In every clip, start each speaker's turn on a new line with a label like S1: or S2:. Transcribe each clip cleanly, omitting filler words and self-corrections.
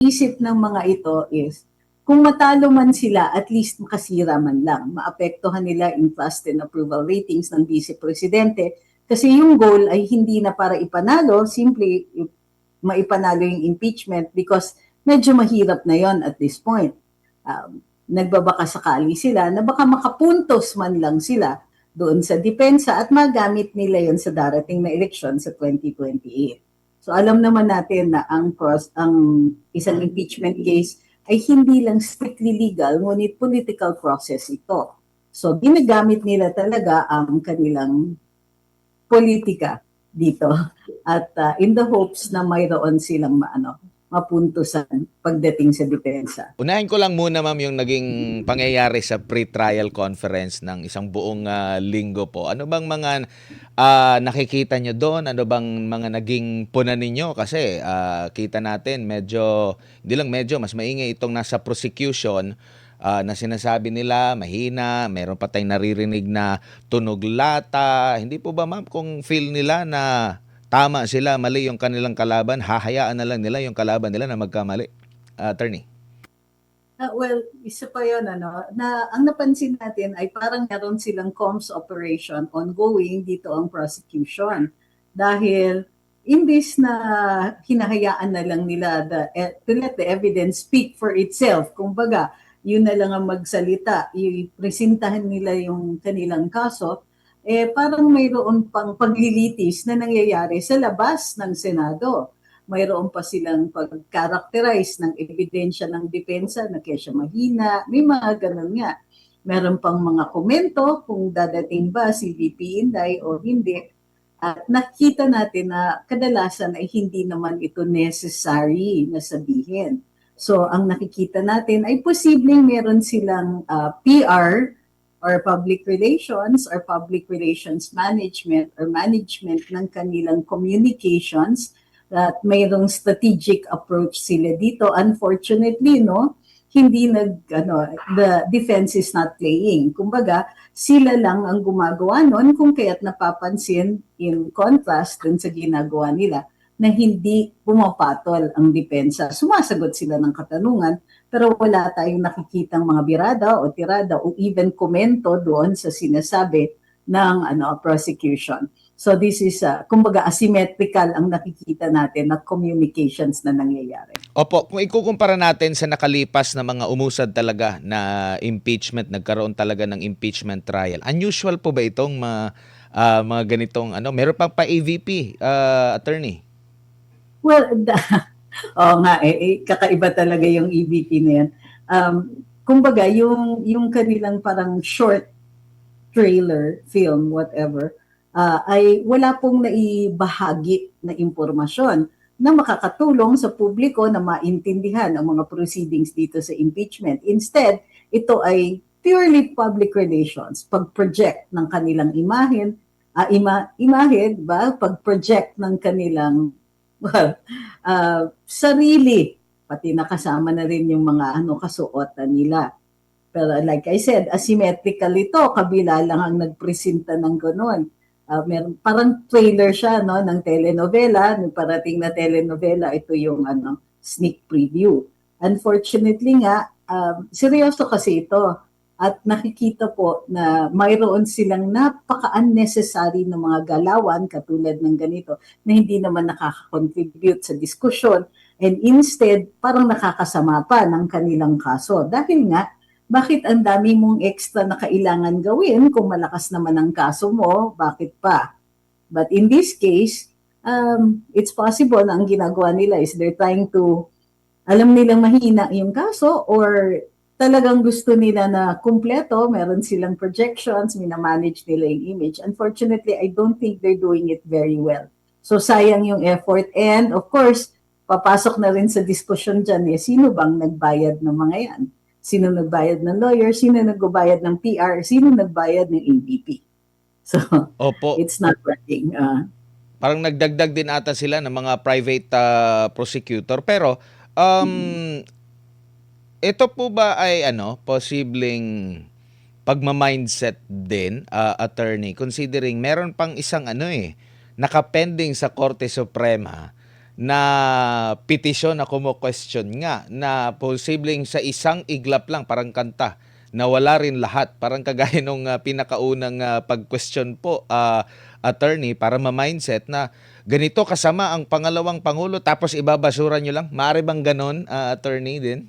S1: isip ng mga ito is, kung matalo man sila, at least makasira man lang. Maapektuhan nila yung trust and approval ratings ng Vice Presidente. Kasi yung goal ay hindi na para ipanalo, simply maipanalo yung impeachment because medyo mahirap na yon at this point. Nagbabaka sakali sila na baka makapuntos man lang sila doon sa depensa at magamit nila yon sa darating na eleksyon sa 2028. So alam naman natin na ang isang impeachment case ay hindi lang strictly legal, ngunit political process ito. So ginagamit nila talaga ang kanilang politika dito at in the hopes na mayroon silang mapuntusan pagdating sa depensa.
S2: Unahin ko lang muna ma'am yung naging pangyayari sa pre-trial conference ng isang buong linggo po. Ano bang mga nakikita nyo doon? Ano bang mga naging puna ninyo? Kasi kita natin medyo, hindi lang medyo, mas maingay itong nasa prosecution na sinasabi nila mahina, meron pa tayong naririnig na tunog lata. Hindi po ba ma'am kung feel nila na tama sila, mali yung kanilang kalaban, hahayaan na lang nila yung kalaban nila na magkamali? Attorney.
S1: Well, isa pa yun, na ang napansin natin ay parang meron silang comms operation ongoing dito ang prosecution. Dahil imbis na hinahayaan na lang nila to let the evidence speak for itself, kumbaga, yun na lang ang magsalita, ipresentahan nila yung kanilang kaso, parang mayroon pang paglilitis na nangyayari sa labas ng Senado. Mayroon pa silang pag-characterize ng ebidensya ng depensa na kesyo mahina, may mga ganun nga. Meron pang mga komento kung dadating ba si VP Inday o hindi. At nakita natin na kadalasan ay hindi naman ito necessary na sabihin. So ang nakikita natin ay posibleng meron silang PR or public relations management or management ng kanilang communications that mayroong strategic approach sila dito. Unfortunately, hindi the defense is not playing. Kumbaga, sila lang ang gumagawa nun kung kaya't napapansin in contrast dun sa ginagawa nila na hindi pumapatol ang depensa. Sumasagot sila ng katanungan, pero wala tayong nakikitang mga birada o tirada o even komento doon sa sinasabi ng prosecution. So this is, kumbaga, asymmetrical ang nakikita natin na communications na nangyayari.
S2: Opo, kung ikukumpara natin sa nakalipas na mga umusad talaga na impeachment, nagkaroon talaga ng impeachment trial. Unusual po ba itong mga ganitong, meron pang pa-AVP, attorney?
S1: Well, kakaiba talaga yung EVP na yan. Kumbaga, yung kanilang parang short trailer, film, whatever, ay wala pong naibahagi na impormasyon na makakatulong sa publiko na maintindihan ang mga proceedings dito sa impeachment. Instead, ito ay purely public relations, pag-project ng kanilang imahe, pag-project ng kanilang sarili, pati nakasama na rin yung mga kasuotan nila. Pero like I said, asymmetrical ito, kabila lang ang nagpresenta ng gano'n. Parang trailer siya ng telenovela, ng parating na telenovela, ito yung sneak preview. Unfortunately nga, seryoso kasi ito. At nakikita po na mayroon silang napaka-unnecessary na mga galawan katulad ng ganito na hindi naman nakaka-contribute sa diskusyon and instead parang nakakasama pa ng kanilang kaso. Dahil nga, bakit ang dami mong extra na kailangan gawin kung malakas naman ang kaso mo, bakit pa? But in this case, it's possible na ang ginagawa nila is they're trying to, alam nilang mahina yung kaso or talagang gusto nila na kumpleto, meron silang projections, minamanage nila yung image. Unfortunately, I don't think they're doing it very well. So sayang yung effort and of course, papasok na rin sa diskusyon dyan sino bang nagbayad ng mga yan? Sino nagbayad ng lawyer? Sino nagbayad ng PR? Sino nagbayad ng AVP? So,
S2: Opo.
S1: It's not working.
S2: Parang nagdagdag din ata sila ng mga private prosecutor. Pero, ito po ba ay posibleng pagma-mindset din, attorney, considering meron pang isang nakapending sa Korte Suprema na petisyon na kumo-question nga na posibleng sa isang iglap lang, parang kanta, nawala rin lahat. Parang kagaya nung pinakaunang pag-question po, attorney, para ma-mindset na ganito kasama ang pangalawang pangulo tapos ibabasura nyo lang. Maaari bang ganon, attorney din?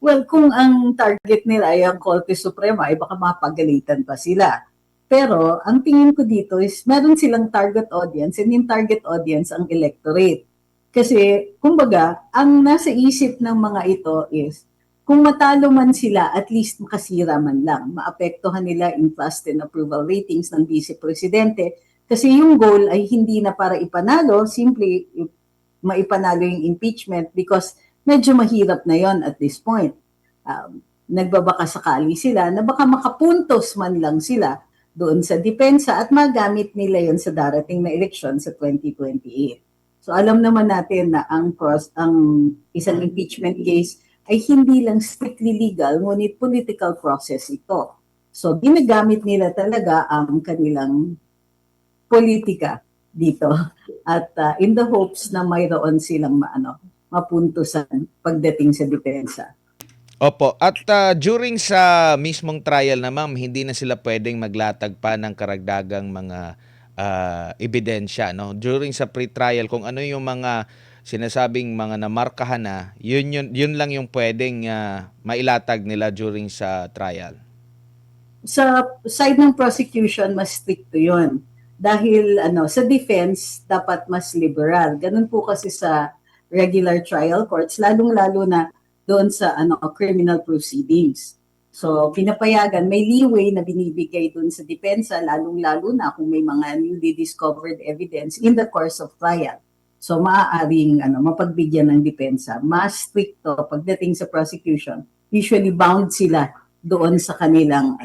S1: Well, kung ang target nila ay ang Korte Suprema, ay baka mapagalitan pa sila. Pero ang tingin ko dito is meron silang target audience, and yung target audience ang electorate. Kasi, kumbaga, ang nasa isip ng mga ito is, kung matalo man sila, at least makasira man lang. Maapektuhan nila yung trust and approval ratings ng Vice Presidente. Kasi yung goal ay hindi na para ipanalo, simply maipanalo yung impeachment because medyo mahirap na yon at this point. Nagbabaka sakali sila na baka makapuntos man lang sila doon sa depensa at magamit nila yon sa darating na eleksyon sa 2028. So alam naman natin na ang isang impeachment case ay hindi lang strictly legal, ngunit political process ito. So ginagamit nila talaga ang kanilang politika dito at in the hopes na mayroon silang mapuntusan pagdating sa depensa.
S2: Opo. At during sa mismong trial na ma'am, hindi na sila pwedeng maglatag pa ng karagdagang mga ebidensya, no? During sa pre-trial, kung ano yung mga sinasabing mga namarkahan na, yun lang yung pwedeng mailatag nila during sa trial.
S1: Sa side ng prosecution, mas stricto yun. Dahil sa defense, dapat mas liberal. Ganun po kasi sa regular trial courts, lalong-lalo na doon sa criminal proceedings. So, pinapayagan, may leeway na binibigay doon sa depensa, lalong-lalo na kung may mga newly discovered evidence in the course of trial. So, maaaring mapagbigyan ng depensa. Mas stricto pagdating sa prosecution. Usually bound sila doon sa kanilang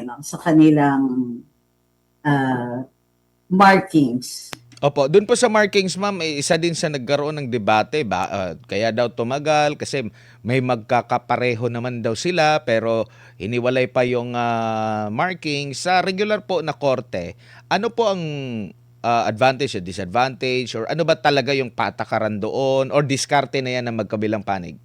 S1: markings.
S2: Opo, doon po sa markings ma'am, isa din sa nagkaroon ng debate ba, kaya daw tumagal kasi may magkakapareho naman daw sila pero hiniwalay pa yung markings sa regular po na korte. Ano po ang advantage o disadvantage or ano ba talaga yung patakaran doon or diskarte na yan ng magkabilang panig?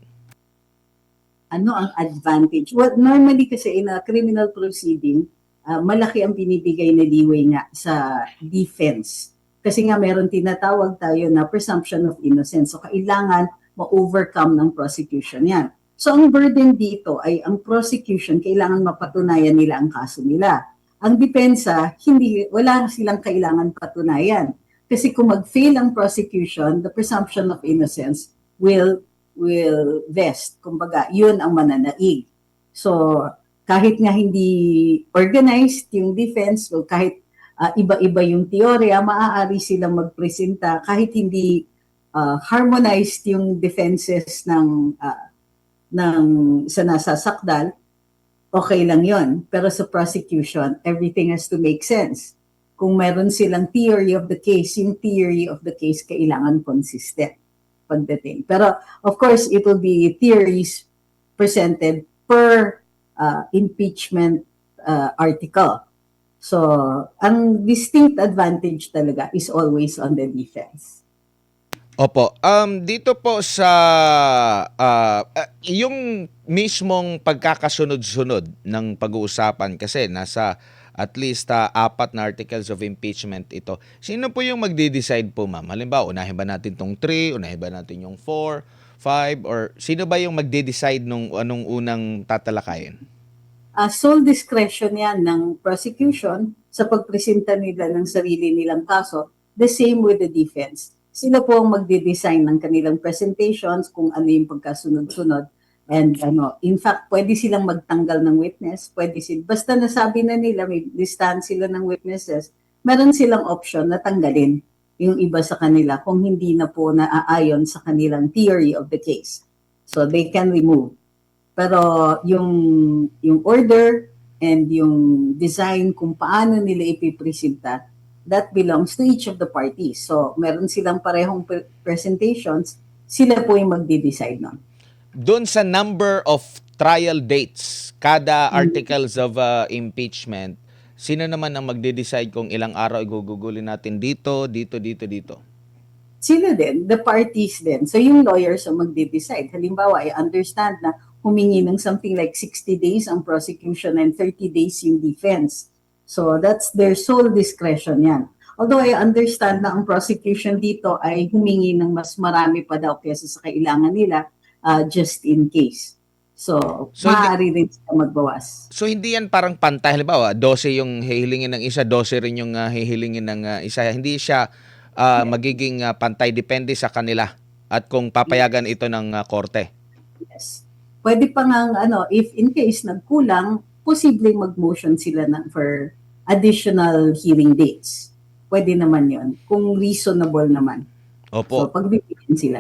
S1: Ano ang advantage? Well, normally kasi in a criminal proceeding, malaki ang binibigay na leeway nga sa defense. Kasi nga meron tinatawag tayo na presumption of innocence. So kailangan ma-overcome ng prosecution yan. So ang burden dito ay ang prosecution, kailangan mapatunayan nila ang kaso nila. Ang depensa, wala silang kailangan patunayan. Kasi kung mag-fail ang prosecution, the presumption of innocence will vest. Kumbaga, yun ang mananaig. So, kahit nga hindi organized yung defense, o kahit iba-iba yung teorya, maaari silang magpresenta kahit hindi harmonized yung defenses ng sa nasasakdal, okay lang yon. Pero sa prosecution, everything has to make sense. Kung meron silang theory of the case, yung theory of the case kailangan consistent pagdating. Pero of course, it will be theories presented per impeachment article. So, ang distinct advantage talaga is always on the defense.
S2: Opo. Dito po sa yung mismong pagkakasunod-sunod ng pag-uusapan kasi nasa at least 4 na articles of impeachment ito. Sino po yung magde-decide po, ma'am? Halimbawa, unahin ba natin tong 3, unahin ba natin yung 4, 5, or sino ba yung magde-decide nung anong unang tatalakayin?
S1: Sole discretion yan ng prosecution sa pagpresenta nila ng sarili nilang kaso, the same with the defense. Sila po ang magde-design ng kanilang presentations kung ano yung pagkasunod-sunod. And in fact, pwede silang magtanggal ng witness, basta nasabi na nila, may listahan sila ng witnesses, meron silang option na tanggalin yung iba sa kanila kung hindi na po naaayon sa kanilang theory of the case. So they can remove. Pero yung order and yung design kung paano nila ipipresenta, that belongs to each of the parties. So meron silang parehong presentations, sila po yung magde-decide nun.
S2: Doon sa number of trial dates, kada articles of impeachment, sino naman ang magde-decide kung ilang araw igugugulin natin dito?
S1: sila din, the parties din. So yung lawyers ang magde-decide. Halimbawa, I understand na humingi ng something like 60 days ang prosecution and 30 days yung defense. So that's their sole discretion yan. Although I understand na ang prosecution dito ay humingi ng mas marami pa daw kaysa sa kailangan nila just in case. So,
S2: So hindi
S1: maaari rin sila magbawas.
S2: so hindi yan parang pantay, halimbawa 12 yung hihilingin ng isa, 12 rin yung hihilingin ng isa. Hindi siya magiging pantay, depende sa kanila at kung papayagan ito ng korte.
S1: Yes. Pwede pa nga, if in case nagkulang, posibleng mag-motion sila for additional hearing dates. Pwede naman yon kung reasonable naman. So,
S2: Opo.
S1: pagbibigyan sila.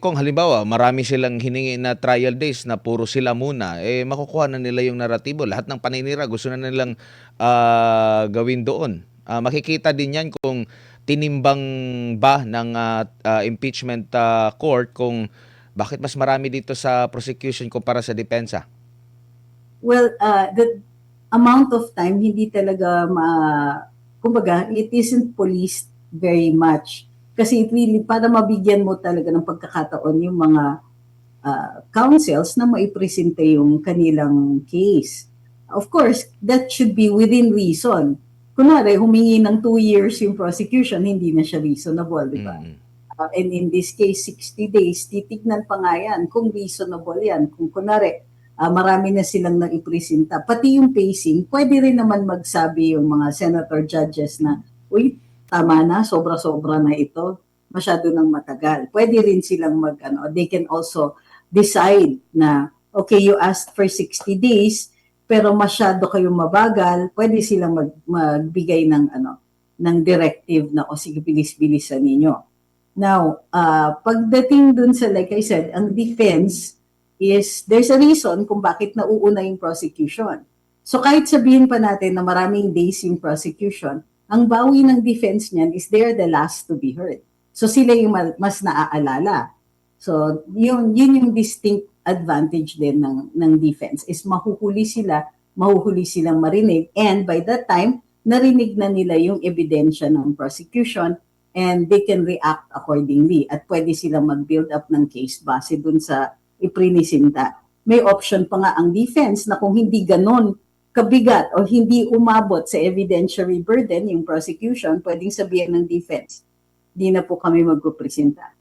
S2: Kung halimbawa marami silang hiningi na trial days na puro sila muna, makukuha na nila yung naratibo. Lahat ng paninira gusto na nilang gawin doon. Makikita din yan kung tinimbang ba ng impeachment court kung bakit mas marami dito sa prosecution kumpara sa depensa.
S1: Well, the amount of time, hindi talaga kumbaga, it isn't policed very much. Kasi it really, para mabigyan mo talaga ng pagkakataon yung mga counsels na maipresente yung kanilang case. Of course, that should be within reason. Kunwari, humingi ng 2 years yung prosecution, hindi na siya reasonable, di ba? And in this case, 60 days, titignan pa nga yan kung reasonable yan. Kung kunwari, marami na silang naipresenta. Pati yung pacing, pwede rin naman magsabi yung mga senator judges na, uy, tama na, sobra-sobra na ito, masyado nang matagal. Pwede rin silang they can also decide na, okay, you asked for 60 days, pero masyado kayong mabagal, pwede silang magbigay ng directive na, o sige, bilis-bilisan ninyo. Now, pagdating dun sa, like I said, ang defense is, there's a reason kung bakit nauuna yung prosecution. So kahit sabihin pa natin na maraming days yung prosecution, ang bawi ng defense niyan is they're the last to be heard. So sila yung mas naaalala. So yun yung distinct advantage din ng defense is mahuhuli silang marinig, and by that time, narinig na nila yung ebidensya ng prosecution and they can react accordingly at pwede silang mag-build up ng case base dun sa iprinisinta. May option pa nga ang defense na kung hindi ganon kabigat o hindi umabot sa evidentiary burden yung prosecution, pwedeng sabihin ng defense, di na po kami magpupresenta.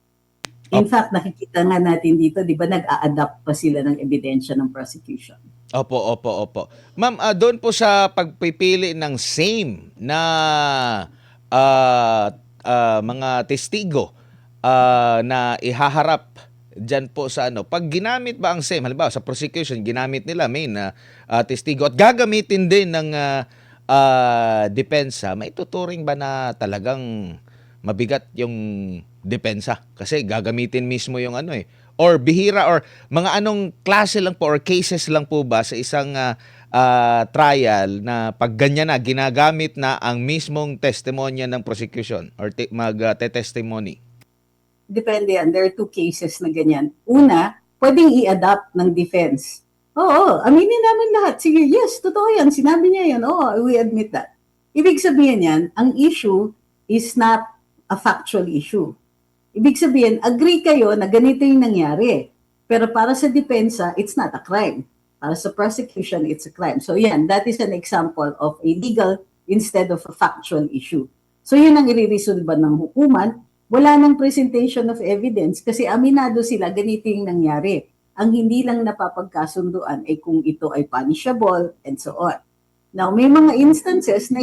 S1: In fact, nakikita nga natin dito, di ba, nag-a-adapt pa sila ng ebidensya ng prosecution.
S2: Opo. Ma'am, doon po sa pagpipili ng same na mga testigo na ihaharap dyan po sa pag ginamit ba ang same, halimbawa sa prosecution, ginamit nila main testigo at gagamitin din ng depensa, may tuturing ba na talagang mabigat yung depensa? Kasi gagamitin mismo yung or bihira, or mga anong klase lang po or cases lang po ba sa isang trial na pag ganyan na, ginagamit na ang mismong testimonya ng prosecution or mag-testimony?
S1: Depende yan. There are 2 cases na ganyan. Una, pwedeng i-adapt ng defense. Oo, aminin namin lahat. Sige, yes, totoo yan. Sinabi niya yan. Oo, we admit that. Ibig sabihin yan, ang issue is not a factual issue. Ibig sabihin, agree kayo na ganito yung nangyari. Pero para sa depensa, it's not a crime. Para sa prosecution, it's a crime. So yan, that is an example of a legal instead of a factual issue. So yun ang ire-resolve ng hukuman. Wala nang presentation of evidence kasi aminado sila ganito yung nangyari. Ang hindi lang napapagkasunduan ay kung ito ay punishable and so on. Now, may mga instances na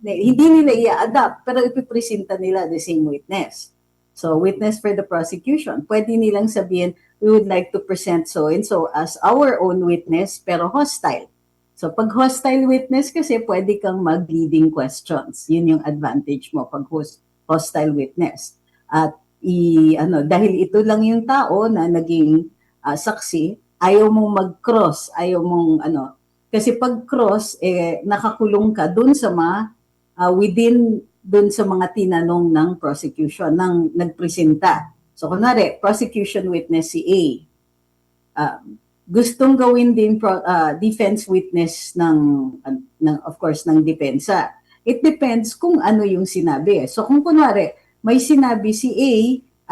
S1: hindi nila i-adapt pero ipipresenta nila the same witness. So, witness for the prosecution. Pwede nilang sabihin, we would like to present so-and-so as our own witness pero hostile. So, pag hostile witness kasi, pwede kang mag-leading questions. Yun yung advantage mo pag hostile witness. At dahil ito lang yung tao na naging saksi, ayaw mong mag-cross, ayaw mong kasi pag cross, nakakulong ka dun sa within dun sa mga tinanong ng prosecution, ng nagpresenta. So, kunwari, prosecution witness si A. Gustong gawin din defense witness of course, ng depensa. It depends kung ano yung sinabi. So kung kunwari, may sinabi si A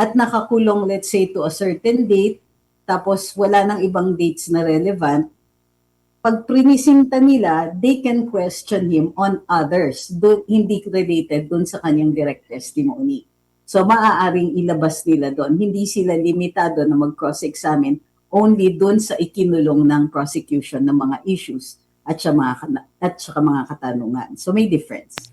S1: at nakakulong, let's say, to a certain date, tapos wala nang ibang dates na relevant, pag prinisinta nila, they can question him on others, hindi related dun sa kanyang direct testimony. So maaaring ilabas nila doon. Hindi sila limitado na mag-cross-examine only dun sa ikinulong ng prosecution ng mga issues at saka mga katanungan. So may difference.